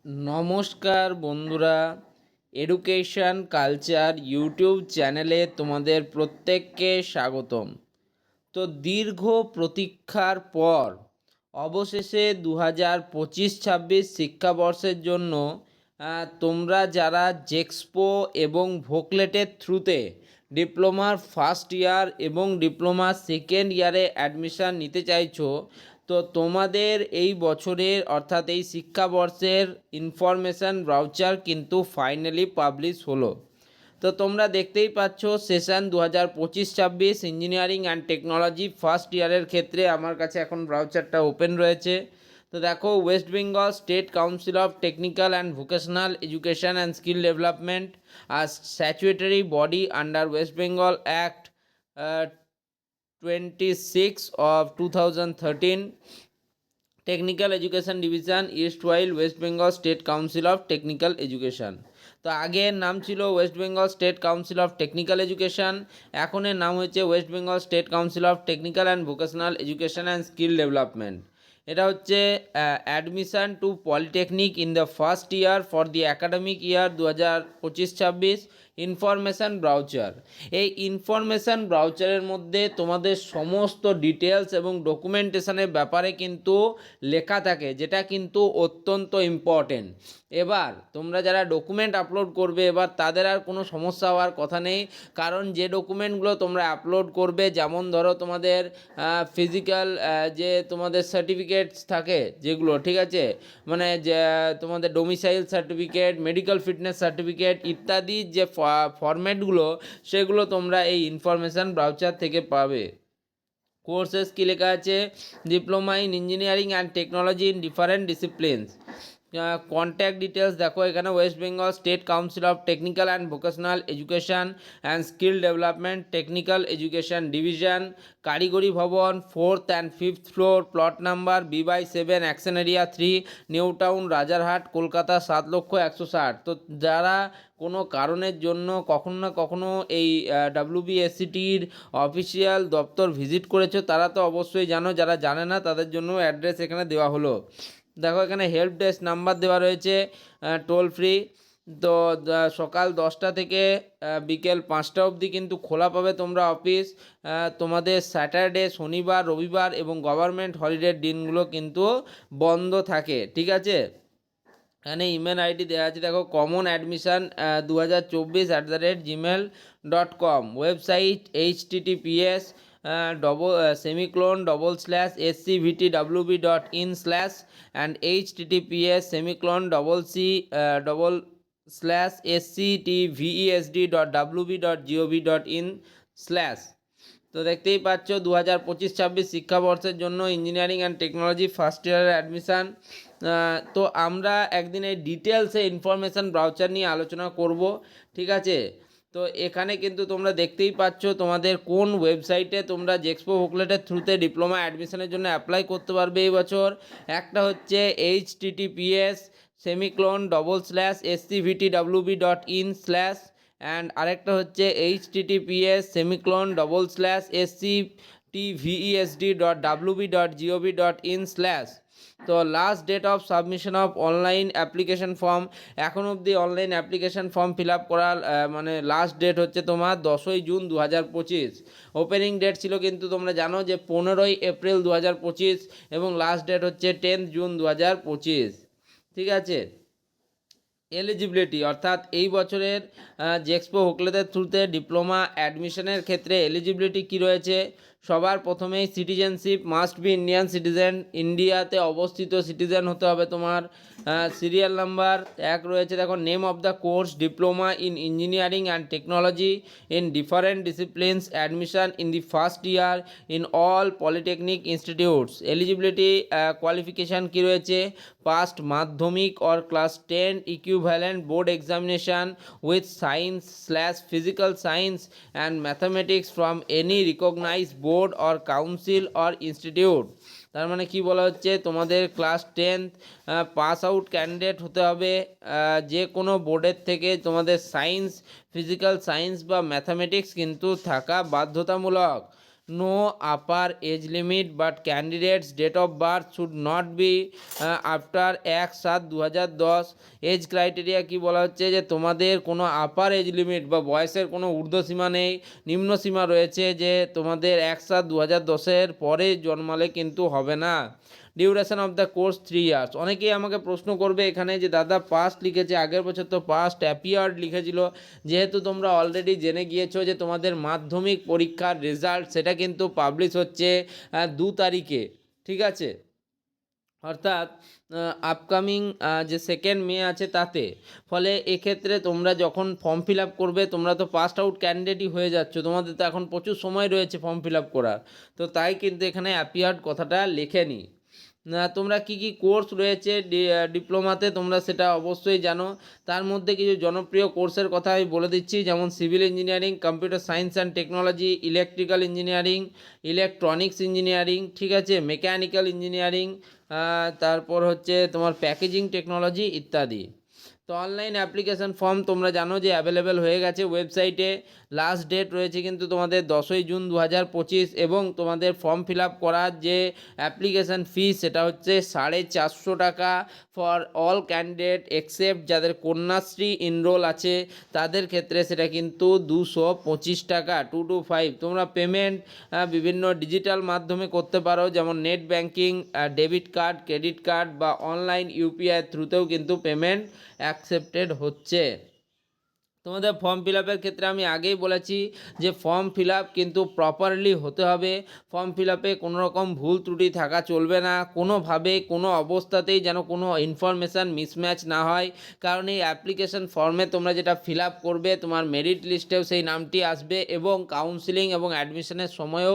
নমস্কার বন্ধুরা, education culture YouTube চ্যানেলে তোমাদের প্রত্যেককে স্বাগতম। তো দীর্ঘ প্রতীক্ষার পর অবশেষে 2025-26 শিক্ষাবর্ষের জন্য তোমরা যারা জেক্সপো এবং ভোকলেটের থ্রুতে ডিপ্লোমার ফার্স্ট ইয়ার এবং ডিপ্লোমা সেকেন্ড ইয়ারে অ্যাডমিশান নিতে চাইছো, তো তোমাদের এই বছরের অর্থাৎ এই শিক্ষাবর্ষের ইনফরমেশান ব্রাউচার কিন্তু ফাইনালি পাবলিশ হলো। তো তোমরা দেখতেই পাচ্ছ session 2025-26 engineering and technology first ইয়ারের ক্ষেত্রে আমার কাছে এখন ব্রাউচারটা ওপেন রয়েছে। তো দেখো, West Bengal state council of technical and vocational education and skill development as statutory body under West Bengal Act 26 of 2013, technical education division erstwhile West Bengal state council of technical education. তো আগের নাম ছিল West Bengal state council of technical education, এখনের নাম হচ্ছে West Bengal state council of technical and vocational education and skill development. এটা হচ্ছে admission to polytechnic in the first year for the academic year 2025-26 information brochure. এই ইনফরমেশান ব্রাউচারের মধ্যে তোমাদের সমস্ত ডিটেলস এবং ডকুমেন্টেশনের ব্যাপারে কিন্তু লেখা থাকে, যেটা কিন্তু অত্যন্ত ইম্পর্টেন্ট। এবার তোমরা যারা ডকুমেন্ট আপলোড করবে, এবার তাদের আর কোনো সমস্যা হওয়ার কথা নেই, কারণ যে ডকুমেন্টগুলো তোমরা আপলোড করবে, যেমন ধরো তোমাদের ফিজিক্যাল যে তোমাদের সার্টিফিকেটস থাকে যেগুলো, ঠিক আছে, মানে যে তোমাদের domicile certificate, medical fitness certificate ইত্যাদি যে ফরম্যাটগুলো, সেগুলো তোমরা এই ইনফরমেশান ব্রাউচার থেকে পাবে। কোর্সেস কী লেখা আছে? Diploma in engineering and technology in different disciplines. Contact details দেখো এখানে, West Bengal state council of technical and vocational education and skill development, technical education division, কারিগরি ভবন, 4th and 5th floor, plot number B/7, action area 3, new town, Rajarhat, Kolkata 7,160,000। তো যারা কোনো কারণের জন্য কখনো না কখনো এই WBSCTর অফিসিয়াল দপ্তর ভিজিট করেছো, তারা তো অবশ্যই জানো, যারা জানে না তাদের জন্য অ্যাড্রেস এখানে দেওয়া হলো। দেখো এখানে হেল্প ডেস্ক নাম্বার দেওয়া রয়েছে, টোল ফ্রি। তো সকাল 10টা থেকে বিকেল 5টা অবধি কিন্তু খোলা পাবে তোমরা অফিস। তোমাদের স্যাটারডে, শনিবার, রবিবার এবং গভর্নমেন্ট হলিডের দিনগুলো কিন্তু বন্ধ থাকে, ঠিক আছে। এখানে ইমেল আইডি দেওয়া আছে, দেখো, common admission 2024@gmail.com, website https //scvtwb.in/ and https://sctvesd.wb.gov.in/। তো দেখতেই পাচ্ছ 2025-26 শিক্ষাবর্ষের জন্য ইঞ্জিনিয়ারিং অ্যান্ড টেকনোলজি ফার্স্ট ইয়ারের অ্যাডমিশান। তো আমরা একদিন এই ডিটেলসে ইনফরমেশান ব্রাউচার নিয়ে আলোচনা করব, ঠিক আছে। তো এখানে কিন্তু তোমরা দেখতেই পাচ্ছ তোমাদের কোন ওয়েবসাইটে তোমরা জেক্সপো ভোকলেটের থ্রুতে ডিপ্লোমা অ্যাডমিশনের জন্য অ্যাপ্লাই করতে পারবে এই বছর। একটা হচ্ছে https://scvtwb.in/ অ্যান্ড আরেকটা হচ্ছে https://sctvesd.wb.gov.in/। তো last date of submission of online application form, এখন অবধি online application form fill up করার মানে লাস্ট ডেট হচ্ছে তোমার 10ই জুন 2025। ওপেনিং ডেট ছিল কিন্তু তোমরা জানো যে 15ই এপ্রিল 2025 এবং লাস্ট ডেট হচ্ছে 10th জুন 2025, ঠিক আছে। এলিজিবিলিটি, অর্থাৎ এই বছরের জেক্সপো ভোকলেটের থ্রুতে ডিপ্লোমা অ্যাডমিশনের ক্ষেত্রে এলিজিবিলিটি কী রয়েছে? সবার প্রথমেই citizenship, must be Indian citizen, ইন্ডিয়াতে অবস্থিত সিটিজেন হতে হবে তোমার। সিরিয়াল নাম্বার 1 রয়েছে, দেখো, name of the course, diploma in engineering and technology in different disciplines, admission in the first year in all polytechnic institutes. Eligibility qualification কী রয়েছে? Passed Madhyamik or class 10 equivalent board examination with science physical science and mathematics from any recognised board or council or institute. তার মানে কি বলা হচ্ছে, তোমাদের class 10th pass out candidate হতে হবে, যে কোনো বোর্ডের থেকে তোমাদের সায়েন্স, ফিজিক্যাল সায়েন্স বা ম্যাথামেটিক্স কিন্তু থাকা বাধ্যতামূলক। No upper age limit but candidates date of birth should not be after 1/7/2010। Age criteria কি বলা হচ্ছে যে তোমাদের কোনো আপার এজ লিমিট বা বয়সের কোনো ঊর্ধ্বসীমা নেই, নিম্ন সীমা রয়েছে যে তোমাদের 1/7/2010 পরে জন্মালে কিন্তু হবে না। Duration of the course 3 years. অনেকেই আমাকে প্রশ্ন করবে এখানে যে দাদা পাস্ট লিখেছে, আগের বছর তো পাস্ট অ্যাপিয়ার্ড লিখেছিল। যেহেতু তোমরা অলরেডি জেনে গিয়েছো যে তোমাদের মাধ্যমিক পরীক্ষার রেজাল্ট সেটা কিন্তু পাবলিশ হচ্ছে 2 তারিখে, ঠিক আছে, অর্থাৎ আপকামিং যে 2 মে আছে তাতে। ফলে এক্ষেত্রে তোমরা যখন ফর্ম ফিল আপ করবে, তোমরা তো পাস্ট আউট ক্যান্ডিডেটই হয়ে যাচ্ছ, তোমাদের তো এখন প্রচুর সময় রয়েছে ফর্ম ফিল আপ করার। তো তাই কিন্তু এখানে অ্যাপিয়ার্ড কথাটা লেখেনি। তোমরা কি কি কোর্স রয়েছে ডিপ্লোমাতে তোমরা সেটা অবশ্যই জানো। তার মধ্যে কিছু জনপ্রিয় কোর্সের কথা আমি বলে দিচ্ছি, যেমন civil engineering, computer science and technology, electrical engineering, electronics engineering, ঠিক আছে, মেকানিক্যাল ইঞ্জিনিয়ারিং, তারপর হচ্ছে তোমার প্যাকেজিং টেকনোলজি ইত্যাদি। তো অনলাইন অ্যাপ্লিকেশান ফর্ম তোমরা জানো যে অ্যাভেলেবেল হয়ে গেছে ওয়েবসাইটে। লাস্ট ডেট রয়েছে কিন্তু তোমাদের 10ই জুন 2025, এবং তোমাদের ফর্ম ফিল আপ করার যে অ্যাপ্লিকেশান ফিস সেটা হচ্ছে 450 টাকা ফর অল ক্যান্ডিডেট এক্সেপ্ট যাদের কন্যাশ্রী এনরোল আছে তাদের ক্ষেত্রে সেটা কিন্তু 225 টাকা 2 to 5। তোমরা পেমেন্ট বিভিন্ন ডিজিটাল মাধ্যমে করতে পারো, যেমন net banking, debit card, credit card বা অনলাইন ইউপিআই থ্রুতেও কিন্তু পেমেন্ট অ্যাকসেপ্টেড হচ্ছে। তোমাদের ফর্ম ফিল আপের ক্ষেত্রে আমি আগেই বলেছি যে ফর্ম ফিল আপ কিন্তু প্রপারলি হতে হবে। ফর্ম ফিল আপে কোনো রকম ভুল ত্রুটি থাকা চলবে না, কোনোভাবে কোনো অবস্থাতেই যেন কোনো ইনফরমেশান মিসম্যাচ না হয়। কারণ এই অ্যাপ্লিকেশন ফর্মে তোমরা যেটা ফিল আপ করবে তোমার মেরিট লিস্টেও সেই নামটি আসবে, এবং কাউন্সিলিং এবং অ্যাডমিশনের সময়ও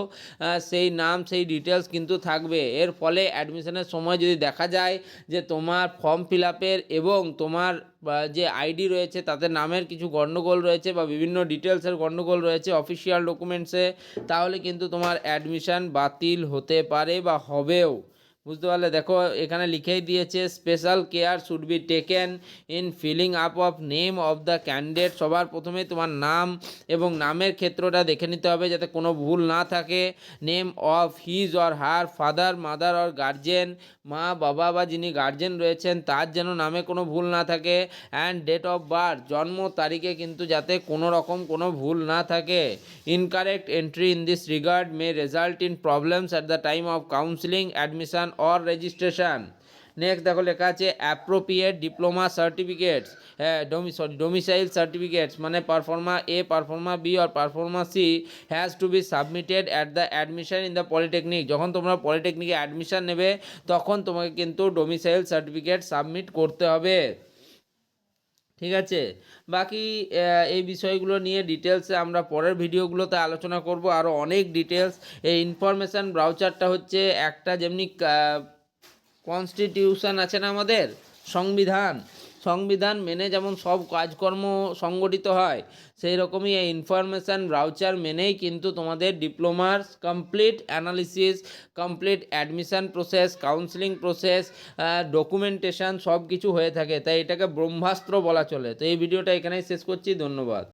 সেই নাম সেই ডিটেলস কিন্তু থাকবে। এর ফলে অ্যাডমিশনের সময় যদি দেখা যায় যে তোমার ফর্ম ফিল আপের এবং তোমার যে আইডি রয়েছে তাতে নামের কিছু গণ্ডগোল রয়েছে বা বিভিন্ন ডিটেলসের গণ্ডগোল রয়েছে অফিসিয়াল ডকুমেন্টসে, তাহলে কিন্তু তোমার অ্যাডমিশান বাতিল হতে পারে বা হবেও। বুঝতে পারলে? দেখো এখানে লিখেই দিয়েছে special care should be taken in filling up of name of the candidate. সবার প্রথমে তোমার নাম এবং নামের ক্ষেত্রটা দেখে নিতে হবে যাতে কোনো ভুল না থাকে। Name of his or her father, mother or guardian, মা বাবা বা যিনি গার্জেন রয়েছেন তার যেন নামে কোনো ভুল না থাকে। অ্যান্ড ডেট অফ বার্থ, জন্ম তারিখে কিন্তু যাতে কোনো রকম কোনো ভুল না থাকে। Incorrect entry in this regard may result in problems at the time of counselling, admission or registration. Next দেখো লেখা আছে appropriate diploma certificates, domicile certificates মানে পারফর্মা এ, পারফর্মা বি আর proforma C has to be submitted at the admission in the polytechnic. যখন তোমরা পলিটেকনিকে admission নেবে তখন তোমাকে কিন্তু ডোমিসাইল সার্টিফিকেট সাবমিট করতে হবে, ঠিক আছে। বাকি এই বিষয়গুলো নিয়ে ডিটেলসে আমরা পরের ভিডিওগুলোতে আলোচনা করব, আরও অনেক ডিটেলস। এই ইনফরমেশান ব্রাউচারটা হচ্ছে একটা যেমনি কনস্টিটিউশন আছে না আমাদের, সংবিধান মেনে যেমন সব কাজকর্ম সংগঠিত হয়, সেই রকমই এই ইনফরমেশান ব্রাউচার মেনেই কিন্তু তোমাদের ডিপ্লোমার complete analysis, complete admission process, counselling process, documentation সব কিছু হয়ে থাকে। তাই এটাকে ব্রহ্মাস্ত্র বলা চলে। তো এই ভিডিওটা এখানেই শেষ করছি, ধন্যবাদ।